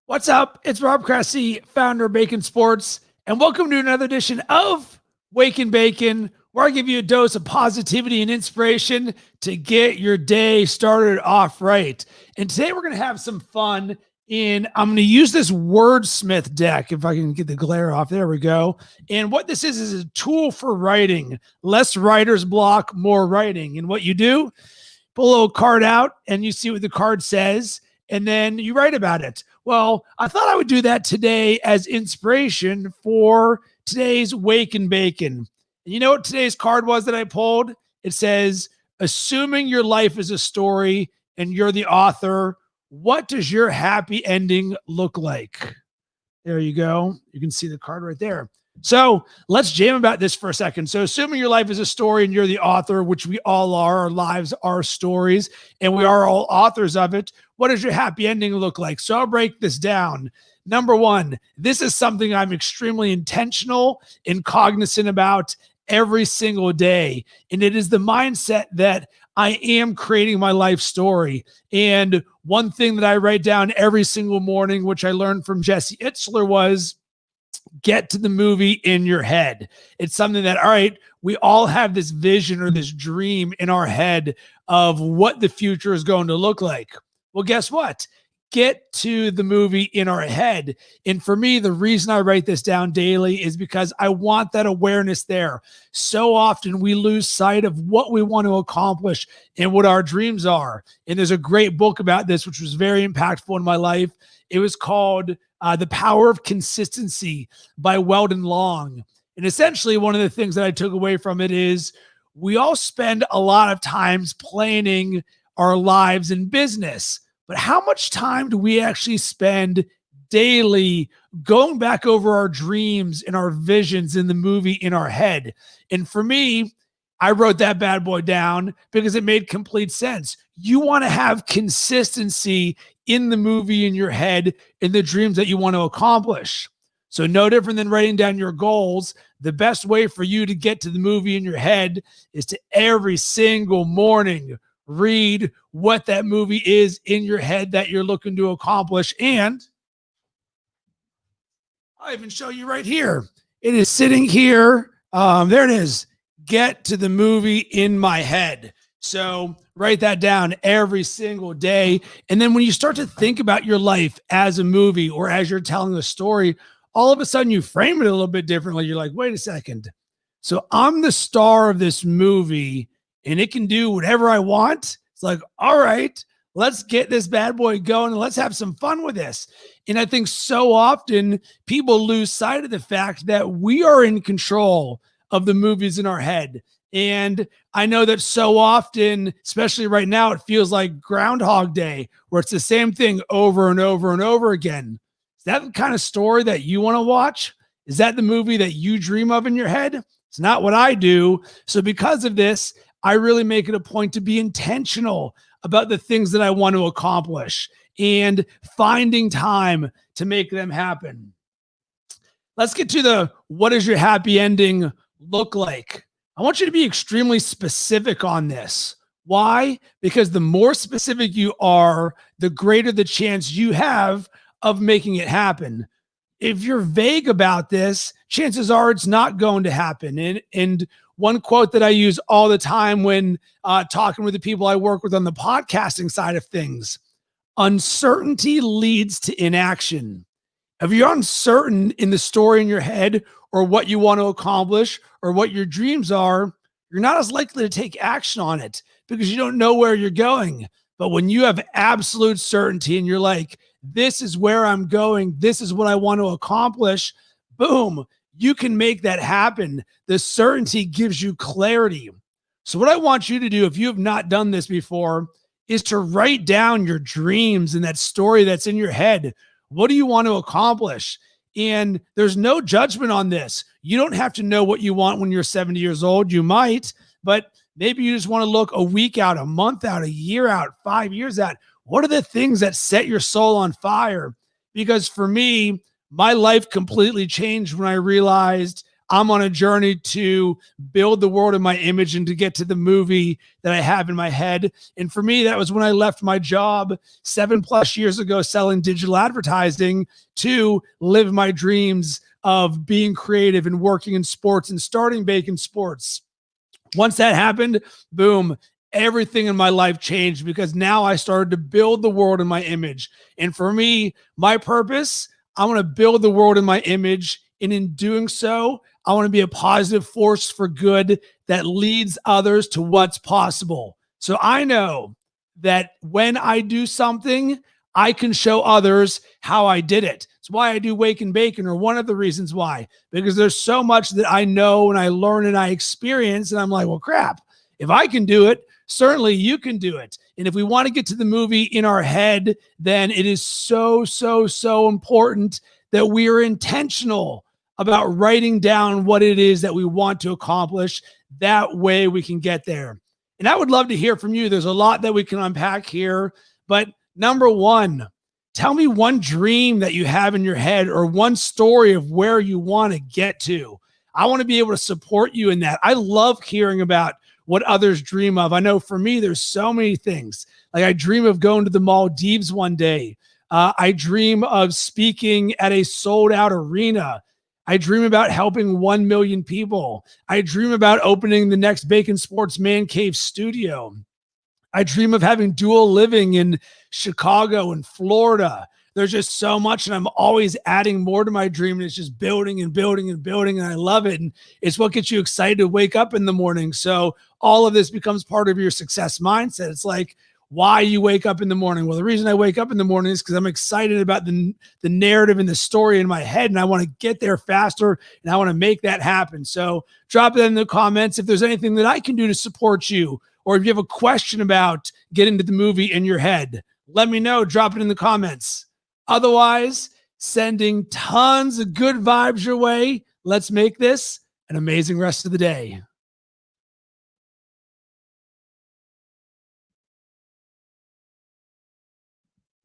What's up? It's Rob Cressy, founder of Bacon Sports, and welcome to another edition of Wake and Bacon, where I give you a dose of positivity and inspiration to get your day started off right. And today we're going to have some fun I'm going to use this wordsmith deck, if I can get the glare off. There we go. And what this is a tool for writing. Less writer's block, more writing. And what you do, pull a little card out and you see what the card says, and then you write about it. Well, I thought I would do that today as inspiration for today's Wake and Bacon. And you know what today's card was that I pulled? It says, assuming your life is a story and you're the author, what does your happy ending look like? There you go. You can see the card right there. So let's jam about this for a second. So assuming your life is a story and you're the author, which we all are, our lives are stories and we are all authors of it. What does your happy ending look like? So I'll break this down. Number one, this is something I'm extremely intentional and cognizant about every single day. And it is the mindset that I am creating my life story. And one thing that I write down every single morning, which I learned from Jesse Itzler, was get to the movie in your head. It's something that, all right, we all have this vision or this dream in our head of what the future is going to look like. Well, guess what? Get to the movie in our head. And for me, the reason I write this down daily is because I want that awareness there. So often we lose sight of what we want to accomplish and what our dreams are. And there's a great book about this, which was very impactful in my life. It was called The Power of Consistency by Weldon Long. And essentially, one of the things that I took away from it is we all spend a lot of times planning our lives in business. But how much time do we actually spend daily going back over our dreams and our visions in the movie in our head? And for me, I wrote that bad boy down because it made complete sense. You want to have consistency in the movie in your head, in the dreams that you want to accomplish. So no different than writing down your goals. The best way for you to get to the movie in your head is to every single morning read what that movie is in your head that you're looking to accomplish. And I'll even show you right here. It is sitting here. There it is. Get to the movie in my head. So write that down every single day. And then when you start to think about your life as a movie or as you're telling a story, all of a sudden you frame it a little bit differently. You're like, wait a second. So I'm the star of this movie and it can do whatever I want. It's like, all right, let's get this bad boy going and let's have some fun with this. And I think so often people lose sight of the fact that we are in control of the movies in our head. And I know that so often, especially right now, it feels like Groundhog Day, where it's the same thing over and over and over again. Is that the kind of story that you want to watch? Is that the movie that you dream of in your head? It's not what I do. So because of this, I really make it a point to be intentional about the things that I want to accomplish and finding time to make them happen. Let's get to the what does your happy ending look like? I want you to be extremely specific on this. Why? Because the more specific you are, the greater the chance you have of making it happen. If you're vague about this, chances are it's not going to happen. And one quote that I use all the time when talking with the people I work with on the podcasting side of things, uncertainty leads to inaction. If you're uncertain in the story in your head or what you want to accomplish or what your dreams are, you're not as likely to take action on it because you don't know where you're going. But when you have absolute certainty and you're like, this is where I'm going, this is what I want to accomplish, boom, you can make that happen. The certainty gives you clarity. So what I want you to do, if you have not done this before, is to write down your dreams and that story that's in your head. What do you want to accomplish? And there's no judgment on this. You don't have to know what you want when you're 70 years old. You might, but maybe you just want to look a week out, a month out, a year out, 5 years out. What are the things that set your soul on fire? Because for me, my life completely changed when I realized I'm on a journey to build the world in my image and to get to the movie that I have in my head. And for me, that was when I left my job 7+ years ago selling digital advertising to live my dreams of being creative and working in sports and starting Bacon Sports. Once that happened, boom, everything in my life changed because now I started to build the world in my image. And for me, my purpose, I want to build the world in my image. And in doing so, I want to be a positive force for good that leads others to what's possible. So I know that when I do something, I can show others how I did it. It's why I do Wake and Bacon, or one of the reasons why, because there's so much that I know and I learn and I experience. And I'm like, well, crap, if I can do it, certainly you can do it. And if we want to get to the movie in our head, then it is so, so, so important that we are intentional about writing down what it is that we want to accomplish. That way we can get there. And I would love to hear from you. There's a lot that we can unpack here, but number one, tell me one dream that you have in your head or one story of where you want to get to. I want to be able to support you in that. I love hearing about what others dream of. I know for me, there's so many things. Like I dream of going to the Maldives one day. I dream of speaking at a sold out arena. I dream about helping 1 million people. I dream about opening the next Bacon Sports Man Cave studio. I dream of having dual living in Chicago and Florida. There's just so much, and I'm always adding more to my dream, and it's just building and building and building, and I love it. And it's what gets you excited to wake up in the morning. So all of this becomes part of your success mindset. It's like why you wake up in the morning. Well, the reason I wake up in the morning is because I'm excited about the narrative and the story in my head, and I want to get there faster, and I want to make that happen. So drop it in the comments if there's anything that I can do to support you, or if you have a question about getting to the movie in your head, let me know. Drop it in the comments. Otherwise, sending tons of good vibes your way. Let's make this an amazing rest of the day.